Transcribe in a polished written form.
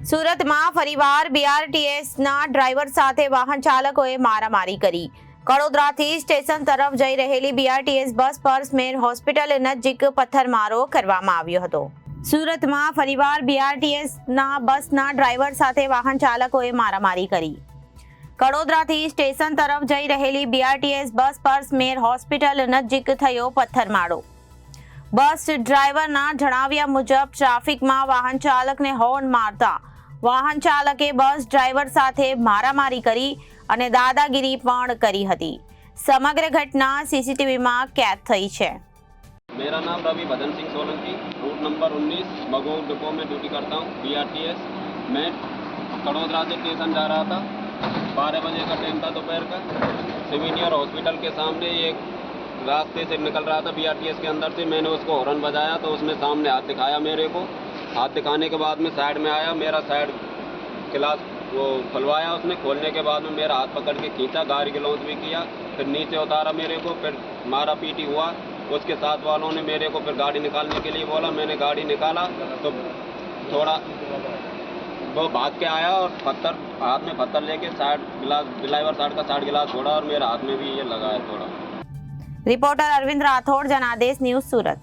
સુરતમાં ફરીવાર બીઆરટીએસના ડ્રાઈવર સાથે વાહન ચાલકોએ મારામારી કરી. કડોદરાથી સ્ટેશન તરફ જઈ રહેલી બીઆરટીએસ બસ પર સ્મેર હોસ્પિટલ નજીક પથ્થરમારો કરવામાં આવ્યો હતો. સુરતમાં ફરીવાર બીઆરટીએસના બસના ડ્રાઈવર સાથે વાહન ચાલકોએ મારામારી કરી. કડોદરાથી સ્ટેશન તરફ જઈ રહેલી બીઆરટીએસ બસ પર સ્મેર હોસ્પિટલ નજીક થયો પથ્થરમારો. બસ ડ્રાઈવરના જણાવ્યા મુજબ ટ્રાફિકમાં વાહન ચાલકને હોર્ન મારતા વાહન ચાલકે બસ ડ્રાઈવર સાથે મારામારી કરી અને દાદાગીરી પણ કરી હતી. સમગ્ર ઘટના સીસીટીવીમાં કેદ થઈ છે. मेरा नाम Ravi Bhajan Singh Solanki, route number 19 Magob depot में ड्यूटी करता हूँ बीआरटीएस. मैं कड़ोदरा से स्टेशन जा रहा था. 12 बजे का टाइम था दोपहर का. सीनियर हॉस्पिटल के सामने एक रास्ते से निकल रहा था बीआरटीएस के अंदर से. मैंने उसको हॉर्न बजाया तो उसने सामने हाथ दिखाया मेरे को. हाथ दिखाने के बाद में साइड में आया, मेरा साइड गिलास वो खुलवाया उसने. खोलने के बाद में मेरा हाथ पकड़ के खींचा, गाड़ी की लॉन्च भी किया, फिर नीचे उतारा मेरे को, फिर मारा पीटी हुआ. उसके साथ वालों ने मेरे को फिर गाड़ी निकालने के लिए बोला. मैंने गाड़ी निकाला तो थोड़ा वो भाग के आया और पत्थर हाथ में पत्थर लेके साइड गिलास ड्राइवर साइड का साइड गिलास छोड़ा और मेरे हाथ में भी ये लगा है थोड़ा. रिपोर्टर अरविंद राठौड़, जनादेश न्यूज, सूरत.